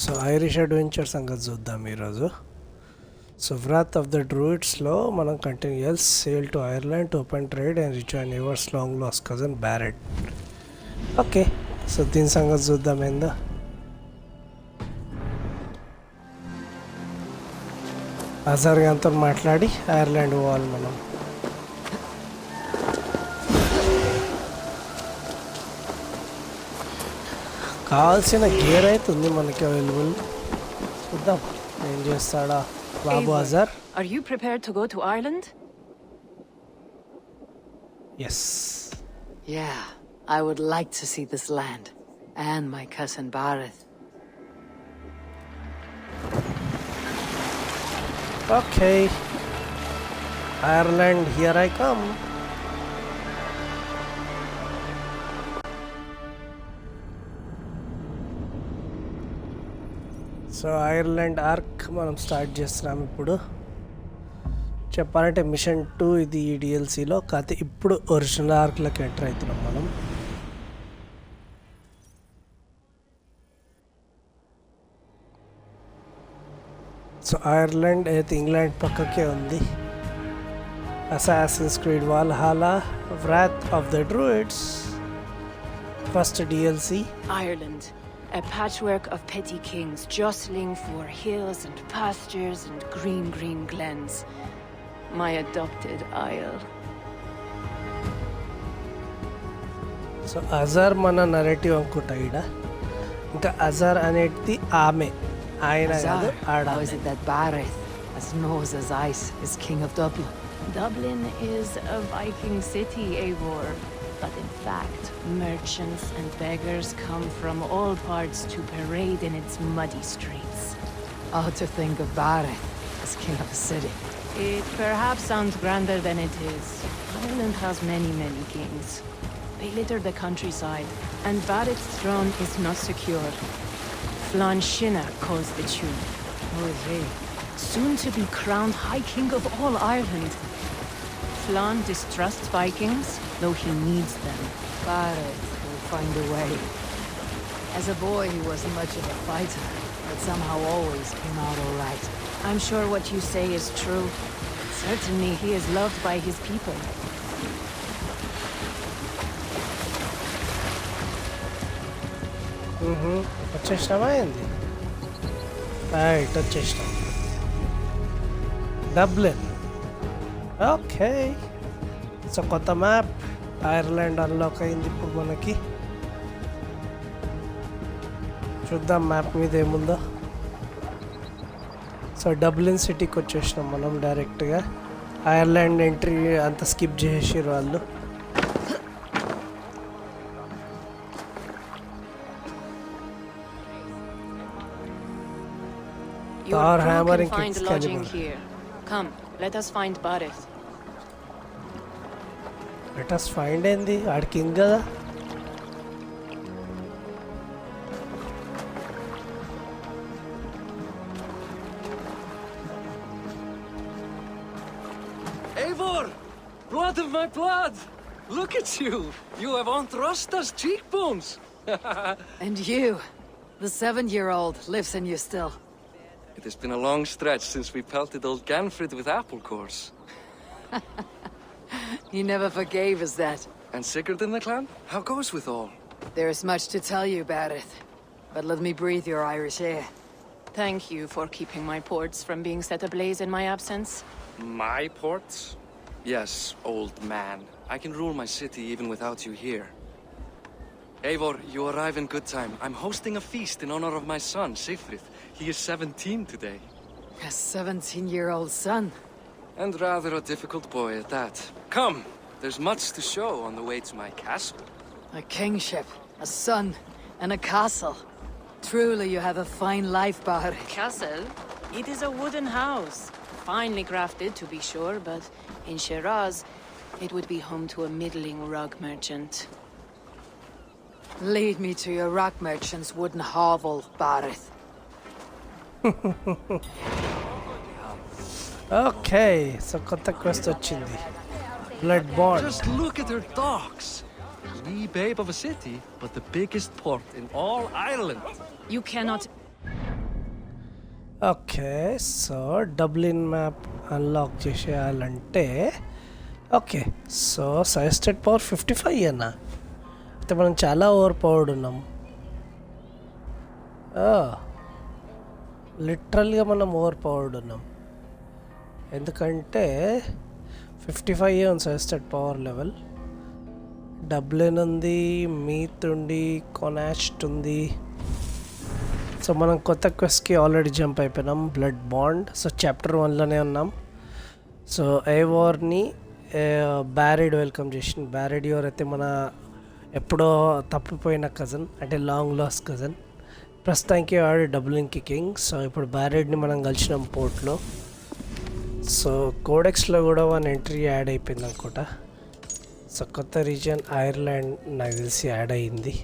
So Irish adventure సంగతి చూద్దాం ఈరోజు. సో వ్రాత్ ఆఫ్ ద డ్రూయిడ్స్లో మనం continues sail to Ireland to open trade and rejoin Eivor's long lost cousin Barid. Okay, so దీని సంగతి చూద్దాం ఏందో. అజార్ గారితో మాట్లాడి ఐర్లాండ్ పోవాలి మనం. కావాల్సిన గేర్ అయితే ఉంది మనకి అవైలబుల్. చూద్దాం ఏం చేస్తాడా బాబు Azhar. Are you prepared to go to Ireland? Yes. Yeah, I would like to see this land and my cousin Barid. Okay. Ireland, here I come. So Ireland arc మనం స్టార్ట్ చేస్తున్నాం ఇప్పుడు. చెప్పాలంటే మిషన్ 2 ఇది ఈ డిఎల్సీలో, కాకపోతే ఇప్పుడు ఒరిజినల్ ఆర్క్లోకి ఎంటర్ అవుతున్నాం మనం. సో ఐర్లాండ్ అయితే ఇంగ్లాండ్ పక్కకే ఉంది. Assassins Creed Valhalla Wrath of the Druids first DLC. Ireland, a patchwork of petty kings jostling for hills and pastures and green glens. My adopted isle. So అజార్ మన narrative అనుకుంటా ఈడ. ఇంకా అజార్ అనేది ఆమె, ఆయన కాదు ఆడ. How is it that Barid, as nose as ice, is King of Dublin? Dublin is a Viking city, Eivor. But in fact, merchants and beggars come from all parts to parade in its muddy streets. Oh, to think of Barid as king of a city. It perhaps sounds grander than it is. Ireland has many kings. They litter the countryside, and Barid's throne is not secure. Flann Sinna calls the tune. Who is he? Soon to be crowned High King of all Ireland. Flann distrusts Vikings, though he needs them. Barid will find a way. As a boy, he wasn't much of a fighter, but somehow always came out all right. I'm sure what you say is true. Certainly, he is loved by his people. వచ్చేసినామా ఏంది? Right, వచ్చేసినాం Dublin. Okay, so కొత్త map Ireland unlock అయింది ఇప్పుడు మనకి. చూద్దాం map మీద ఏముందో. So Dublin సిటీకి వచ్చేసినాం మనం డైరెక్ట్గా. ఐర్లాండ్ ఎంట్రీ అంతా స్కిప్ చేసేసారు వాళ్ళు. Your crew can find lodging here. Come, let us find Barid. Let us find ఏంది? ఆడ కింగ్ కదా. Eivor! Blood of my blood! Look at you! You have Aunt Rosta's cheekbones! And you, the 7-year-old, lives in you still. It has been a long stretch since we pelted old Ganfrid with apple cores. He never forgave us that. And Sigurd in the clan? How goes with all? There is much to tell you, Barid, but let me breathe your Irish air. Thank you for keeping my ports from being set ablaze in my absence. My ports? Yes, old man. I can rule my city even without you here. Eivor, you arrive in good time. I'm hosting a feast in honor of my son, Sigfrid. He is 17 today. A 17-year-old son? And rather a difficult boy at that. Come! There's much to show on the way to my castle. A kingship, a son, and a castle. Truly you have a fine life, Barid. Castle? It is a wooden house. Finely crafted, to be sure, but in Shiraz, it would be home to a middling rug merchant. Lead me to your rock merchant's wooden hovel, Barid. Okay, so కొత్త quest వచ్చింది. Blood bond. Just look at her docks. Wee babe of a city, but the biggest port in all Ireland. You cannot... okay, so Dublin map unlock చేసేయాలంటే okay, so suggested power 55 అన్న. అయితే మనం చాలా over powered ఉన్నాం. లిటరల్గా మనం over powered ఉన్నాం. ఎందుకంటే 55 ఉంది సజెస్టెడ్ పవర్ లెవెల్. డబ్లిన్ ఉంది, మీత్ ఉంది, కొనాస్ట్ ఉంది. సో మనం కొత్త క్వెస్ట్కి ఆల్రెడీ జంప్ అయిపోయినాం, బ్లడ్ బాండ్. సో చాప్టర్ 1లోనే ఉన్నాం. సో ఎయివోర్ని బ్యారిడ్ వెల్కమ్ చేసింది. బ్యారిడ్ ఎవరైతే మన ఎప్పుడో తప్పిపోయిన కజన్, అంటే లాంగ్ లాస్ట్ కజన్. ప్రస్తుతానికి వాడు డబ్లిన్కి కింగ్. సో ఇప్పుడు బ్యారిడ్ని మనం కలిసినాం పోర్ట్లో. సో కోడెక్స్లో కూడా వన్ ఎంట్రీ యాడ్ అయిపోయింది అనుకుంటా. సో కొత్త రీజియన్ ఐర్లాండ్ నాకు తెలిసి యాడ్ అయ్యింది.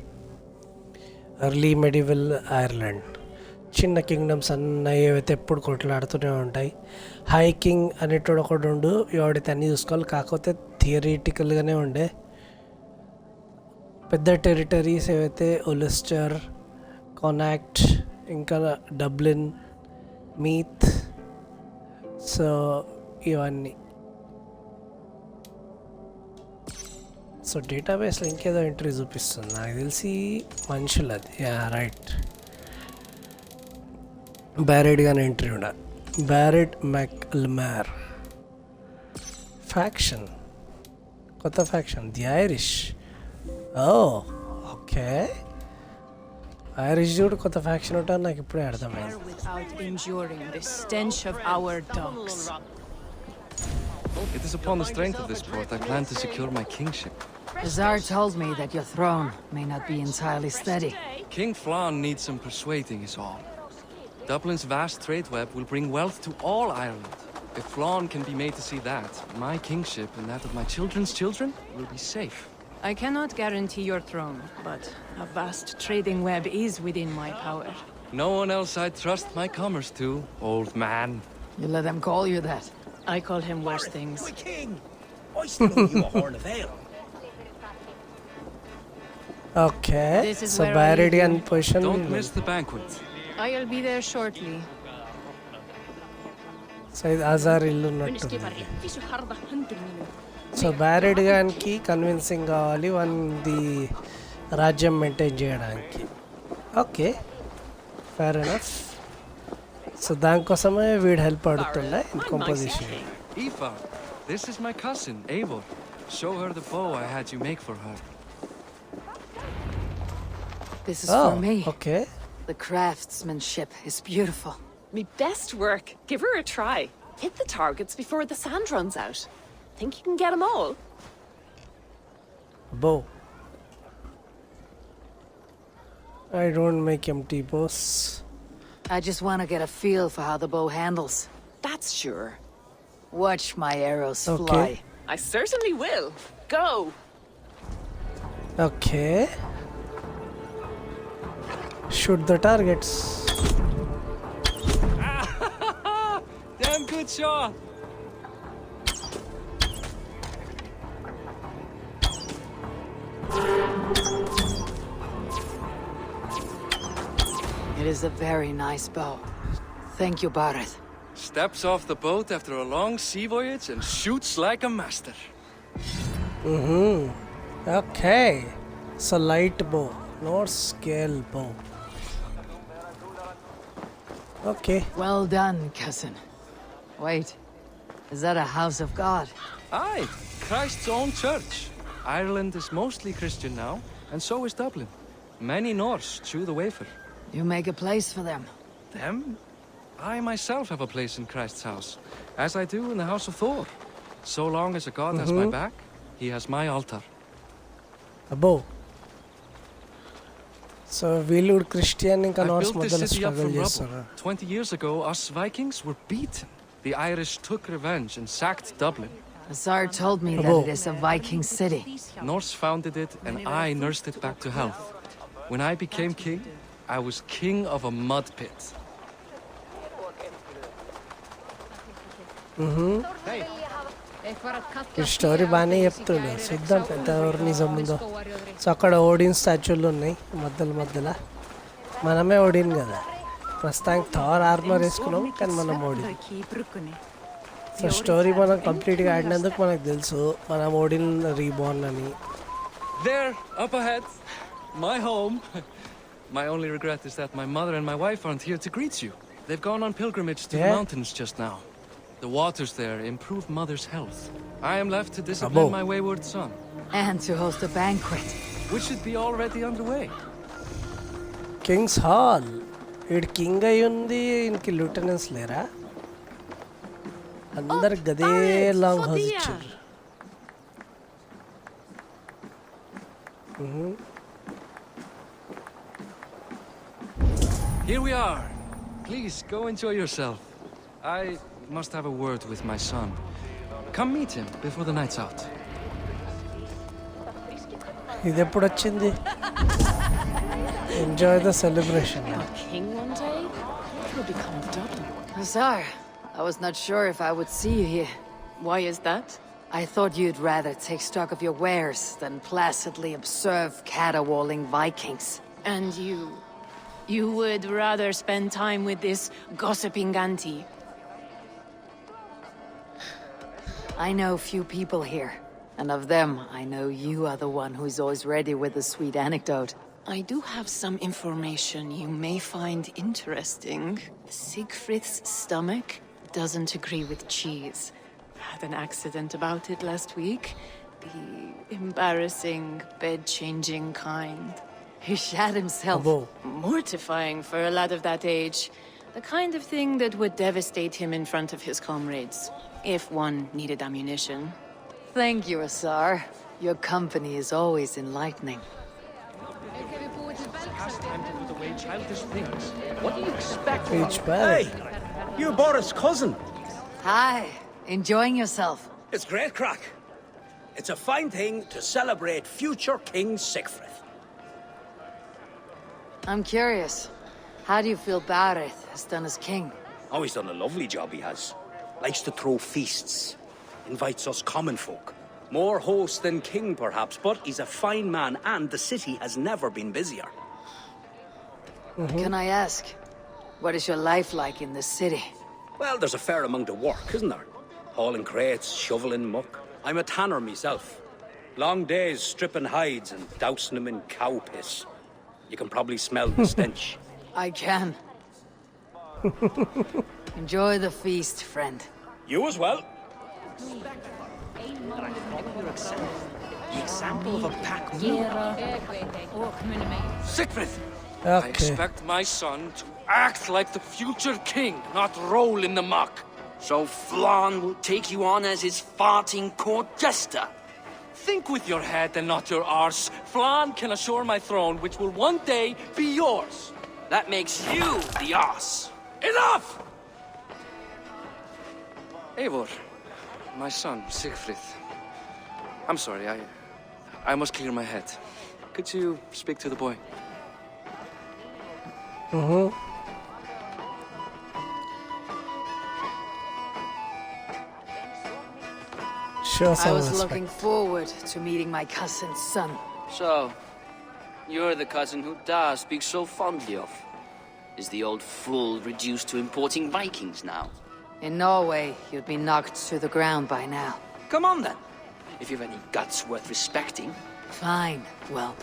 Early medieval Ireland. చిన్న కింగ్డమ్స్ అన్నీ ఏవైతే ఎప్పుడు కొట్లాడుతూనే ఉంటాయి. హై కింగ్ అనేటోడు ఒకడు ఉండు, ఎవడైతే అన్నీ చూసుకోవాలి. కాకపోతే థియరిటికల్గానే ఉండే. పెద్ద టెరిటరీస్ ఏవైతే ఒలిస్టర్, కొనాక్ట్, ఇంకా డబ్లిన్, మీత్, సో ఇవన్నీ. సో డేటాబేస్లో ఇంకేదో ఎంట్రీ చూపిస్తుంది నాకు తెలిసి మనుషులది. రైట్, బ్యారెడ్ కానీ ఎంట్రీ ఉండ. బ్యారెడ్ మ్యాక్ల్మార్ ఫ్యాక్షన్, కొత్త faction the Irish. Okay, Irish కూడా కొత్త ఫ్యాక్షన్ ఉంటుంది. నాకు ఇప్పుడే అర్థమైంది. It is upon the strength of this port I plan to secure my kingship. Azar told me that your throne may not be entirely steady. King Flann needs some persuading is all. Dublin's vast trade web will bring wealth to all Ireland. If Flann can be made to see that, my kingship and that of my children's children will be safe. I cannot guarantee your throne, but a vast trading web is within my power. No one else I'd trust my commerce to, old man. You let them call you that. I call him worse things. My king! I still owe you a horn of ale. Okay, This is so where I బ్యారెడియన్ live. Position. Don't miss the banquet. I'll be there shortly. So ఇది అజార్ ఇల్లు ఉన్నట్టుంది. So బ్యారెడ్ గానికి convincing కావాలి వన్ది రాజ్యం maintain చేయడానికి. Okay, fair enough. So దానికోసమే వీడు help అడుగుతుండే in composition. Aoife, this is my cousin, Eivor. Show her the bow I had you make for her. This is for me. Okay. The craftsmanship is beautiful. Me best work. Give her a try. Hit the targets before the sand runs out. Think you can get them all? Bow. I don't make empty bows. I just want to get a feel for how the bow handles. That's sure. Watch my arrows Okay. fly. I certainly will. Go! Okay. Shoot the targets. Damn good shot! It is a very nice bow. Thank you, Barid. Steps off the boat after a long sea voyage and shoots like a master. Okay. So light bow, not scale bow. Okay. Well done, cousin. Wait, is that a house of God? Aye, Christ's own church. Ireland is mostly Christian now, and so is Dublin. Many Norse chew the wafer. You make a place for them. Them? I myself have a place in Christ's house, as I do in the house of Thor. So long as a god has my back, he has my altar. A bow. So వీళ్ళు Christian ఇంకా I Norse built this మధ్యలో city up struggle from చేస్తారు. rubble. 20 years ago, us Vikings were beaten. The Irish took revenge and sacked Dublin. Azar told me that it is a Viking city. Norse founded it, and I nursed it back to health. When I became king, I was king of a mud pit. ఈ story బాగానే చెప్తుండే. చూద్దాం ఎంతవరకు నిజం ఉందో. So అక్కడ Odin స్టాచ్యూలు ఉన్నాయి మధ్యలో మధ్యలో. మనమే ఓడిన్ కదా. ప్రస్తుతానికి థార్ ఆర్మర్ వేసుకున్నాం కానీ మనం ఓడిన్. సో స్టోరీ మనం కంప్లీట్గా ఆడినందుకు మనకు తెలుసు మనం ఓడిన్ రీబార్న్ అని. There, up ahead. My home. My only regret is that my mother and my wife aren't here to greet you. They've gone on pilgrimage to the mountains just now. The waters there improve mother's health. I am left to discipline my wayward son. And to host a banquet. Which should be already underway. Kings hall. వీడు king అయి ఉంది, ఇంక లూటెనెన్స్ లేరా? అందరు గదే long house ఇచ్చారు. Here we are. Please go enjoy yourself. I must have a word with my son. Come meet him before the night's out. ఇది ఎప్పుడు వచ్చింది? Enjoy the celebration. King one day? What will become of Dublin? Azar, I was not sure if I would see you here. Why is that? I thought you'd rather take stock of your wares than placidly observe caterwauling Vikings. And you would rather spend time with this gossiping auntie? I know few people here, and of them, I know you are the one who is always ready with a sweet anecdote. I do have some information you may find interesting. Siegfried's stomach doesn't agree with cheese. Had an accident about it last week. The embarrassing, bed-changing kind. He shat himself. Mortifying for a lad of that age. The kind of thing that would devastate him in front of his comrades, if one needed ammunition. Thank you, Azar. Your company is always enlightening. What do you expect? Creed Valhalla. Hey, you're Boris' cousin. Hi. Enjoying yourself? It's great crack. It's a fine thing to celebrate future King Siegfried. I'm curious. How do you feel Barid has done as king? Oh, he's done a lovely job, he has. Likes to throw feasts. Invites us common folk. More host than king, perhaps, but he's a fine man, and the city has never been busier. Can I ask, what is your life like in this city? Well, there's a fair amount of work, isn't there? Hauling crates, shoveling muck. I'm a tanner myself. Long days stripping hides and dousing them in cow piss. You can probably smell the stench. I can. Enjoy the feast, friend. You as well. The example of a pack. Siegfried! I Okay. expect my son to act like the future king, not roll in the muck. So Flan will take you on as his farting court jester. Think with your head and not your arse. Flan can assure my throne, which will one day be yours. That makes you the ass. Enough! Eivor, my son, Siegfried. I'm sorry, I must clear my head. Could you speak to the boy? Show I some was respect. looking forward to meeting my cousin's son. So, you're the cousin who Da speaks so fondly of. Is the old fool reduced to importing Vikings now? In Norway, you'd be knocked to the ground by now. Come on then, if you've any guts worth respecting. Fine, whelp.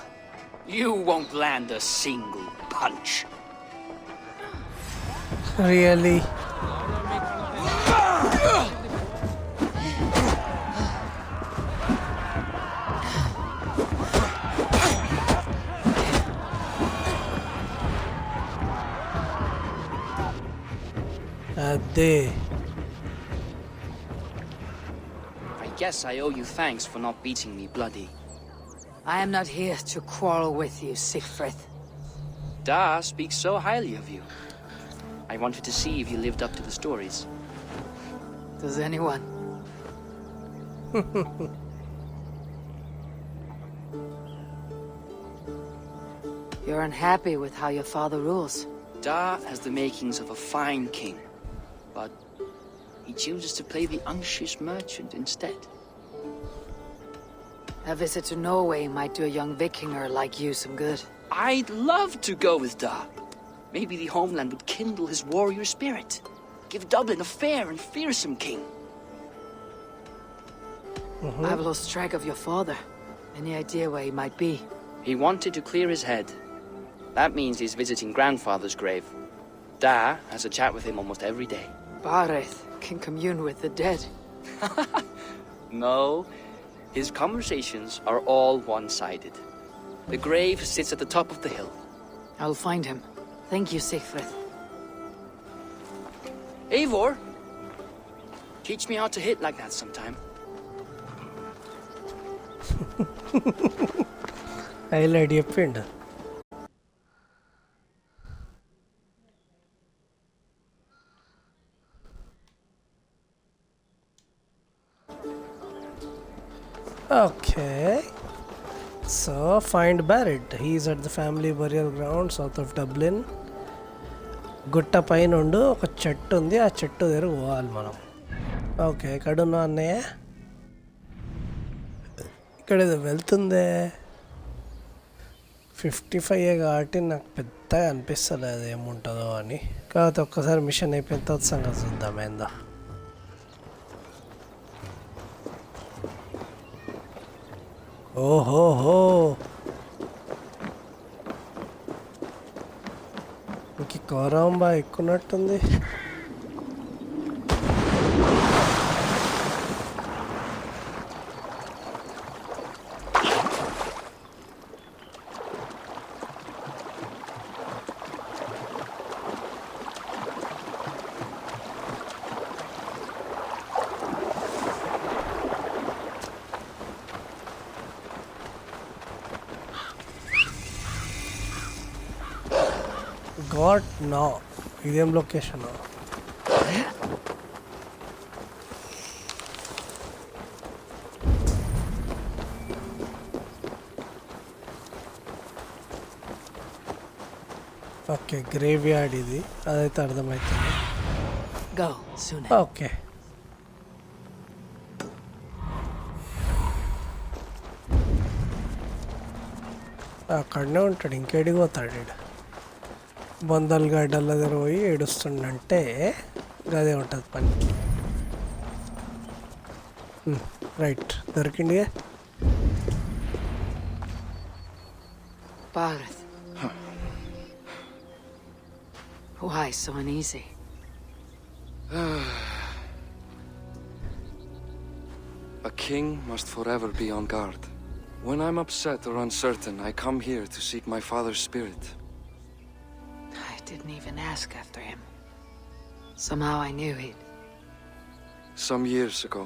You won't land a single punch. Really? Ade. I guess I owe you thanks for not beating me bloody. I am not here to quarrel with you, Siegfried. Da speaks so highly of you. I wanted to see if you lived up to the stories. Does anyone? You're unhappy with how your father rules. Da has the makings of a fine king, but he chooses to play the unctuous merchant instead. A visit to Norway might do a young Vikinger like you some good. I'd love to go with Da, Maybe the homeland would kindle his warrior spirit. Give Dublin a fair and fearsome king. I've lost track of your father. Any idea where he might be? He wanted to clear his head. That means he's visiting grandfather's grave. Da has a chat with him almost every day. Barid can commune with the dead. No, his conversations are all one-sided. The grave sits at the top of the hill. I'll find him. Thank you, Siegfried. Eivor, teach me how to hit like that sometime. Highlight చెప్పిండు. Okay. So, find Barid. He is at the family burial ground south of Dublin. గుట్ట పైన ఉండు ఒక చెట్టు ఉంది, ఆ చెట్టు దగ్గర పోవాలి మనం. ఓకే, ఎక్కడున్నా అన్నయ్య? ఇక్కడ ఏదో వెళ్తుందే. 55 కాబట్టి నాకు పెద్దగా అనిపిస్తలేదు ఏముంటుందో అని. కాకపోతే ఒక్కసారి మిషన్ అయిపోయిన తర్వాత సంగతి చూద్దాం ఏందో. ఓహోహో, ఇంక కోరంబా ఎక్కున్నట్టుంది. గాట్ నా ఇదేం లొకేషన్? ఓకే, గ్రేవ్ యార్డ్ ఇది, అదైతే అర్థమవుతుంది. Go, soon. ఓకే, అక్కడనే ఉంటాడు, ఇంకేడికి పోతాడు ఈడు. బొందలు గడ్డల దగ్గర పోయి ఏడుస్తుండంటే గదే ఉంటుంది పని. రైట్, దొరికింది. Barid. Why so uneasy? A king must forever be on guard. When I'm upset or uncertain, I come here to seek my father's spirit. I didn't even ask after him. Somehow I knew he'd... Some years ago,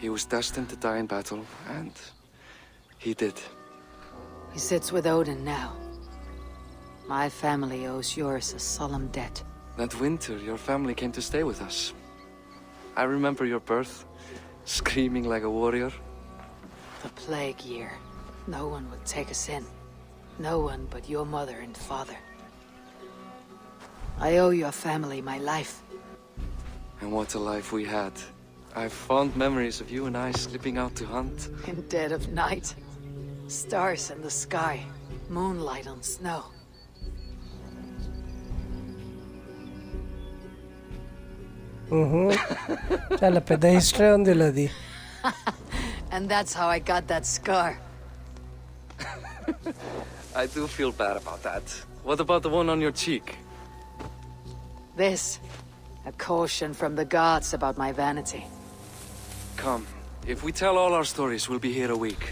he was destined to die in battle, and he did. He sits with Odin now. My family owes yours a solemn debt. That winter, your family came to stay with us. I remember your birth, screaming like a warrior. The plague year. No one would take us in. No one but your mother and father. I owe your family my life. And what a life we had. I have fond memories of you and I slipping out to hunt. In dead of night. Stars in the sky. Moonlight on snow. చాలా పెద్ద history ఉంది అది. And that's how I got that scar. I do feel bad about that. What about the one on your cheek? This. A caution from the gods about my vanity. Come. If we tell all our stories, we'll be here a week.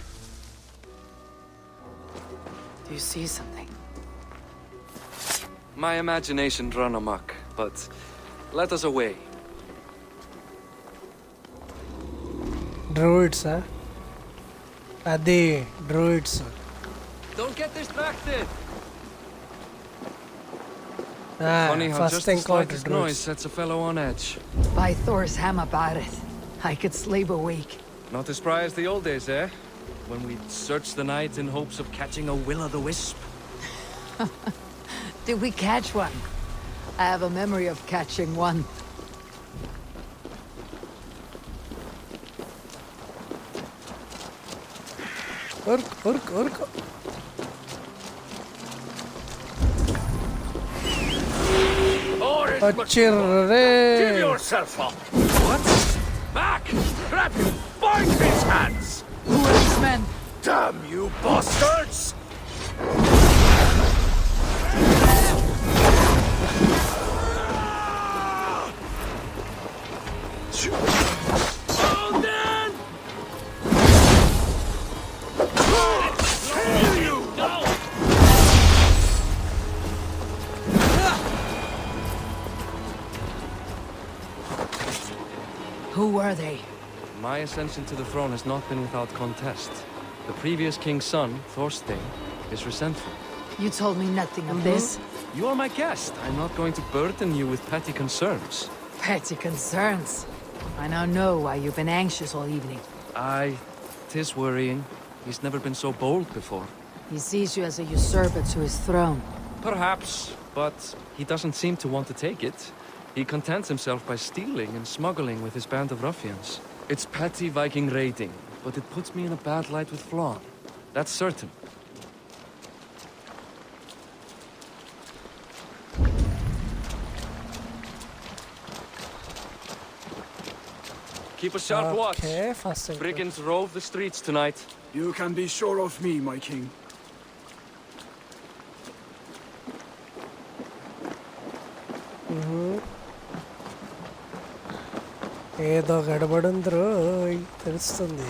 Do you see something? My imagination run amok, but let us away. Druids, huh? Adi, druids. Don't get distracted! Funny how just first the encounter slightest druids. noise sets a fellow on edge. By Thor's hammer, Barid. I could sleep a week. Not as spry as the old days, eh? When we'd search the night in hopes of catching a will-o'-the-wisp. Did we catch one? I have a memory of catching one. Urk. వచ్చిర్రే. Give yourself up! What? Back! Grab him! Bind his hands! Who are these men? Damn you bastards! Alden! Here you go! Who were they? My ascension to the throne has not been without contest. The previous king's son, Thorstein, is resentful. You told me nothing of this. You are my guest. I'm not going to burden you with petty concerns. Petty concerns. I now know why you've been anxious all evening. Aye, 'tis worrying. He's never been so bold before. He sees you as a usurper to his throne. Perhaps, but he doesn't seem to want to take it. He contents himself by stealing and smuggling with his band of ruffians. It's petty Viking raiding, but it puts me in a bad light with Flann. That's certain. Keep a sharp watch. Okay, fast and Brigands rove the streets tonight. You can be sure of me, my king. ఏదో గడబడుందిరో తెలుస్తుంది.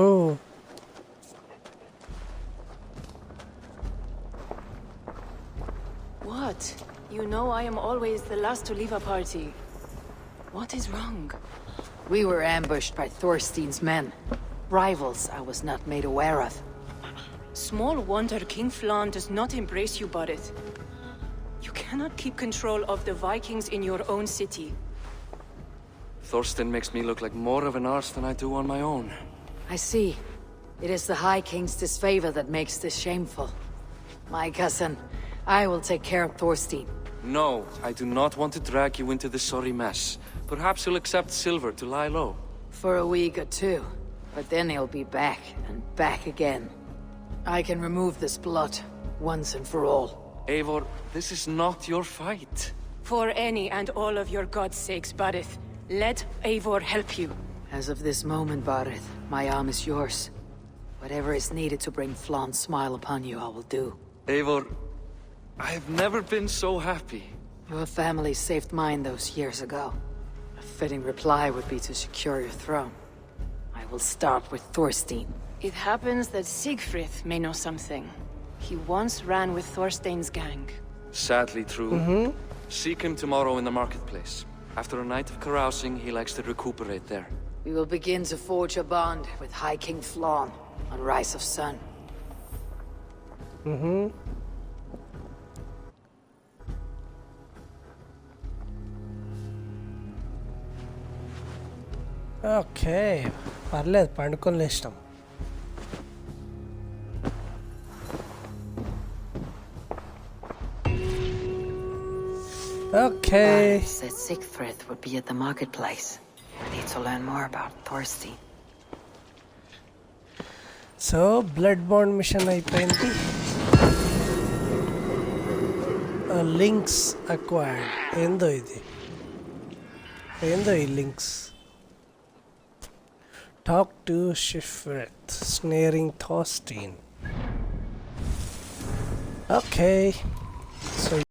ఓ What? You know I am always the last to leave a party. What is wrong? We were ambushed by Thorstein's men. Rivals I was not made aware of. Small wonder King Flann does not embrace you, Barid. You cannot keep control of the Vikings in your own city. Thorstein makes me look like more of an arse than I do on my own. I see. It is the High King's disfavor that makes this shameful. My cousin, I will take care of Thorstein. No, I do not want to drag you into this sorry mess. Perhaps you'll accept silver to lie low. For a week or two. But then he'll be back, and back again. I can remove this blot, once and for all. Eivor, this is not your fight. For any and all of your god's sakes, Barid, let Eivor help you. As of this moment, Barid, my arm is yours. Whatever is needed to bring Flann's smile upon you, I will do. Eivor, I have never been so happy. Your family saved mine those years ago. A fitting reply would be to secure your throne. I will start with Thorstein. It happens that Siegfried may know something. He once ran with Thorstein's gang. Sadly true. Seek him tomorrow in the marketplace. After a night of carousing, he likes to recuperate there. We will begin to forge a bond with High King Flann on Rise of Sun. Okay పర్లేదు పండుకొని లేచినాం. Okay Barid said Siegfried would be at the marketplace. I need to learn more about Thorstein. So blood bond mission అయిపోయింది. Links acquired. ఏందో ఇది, ఏందో ఈ links. Talk to Shifreth Snaering Thorstein. Okay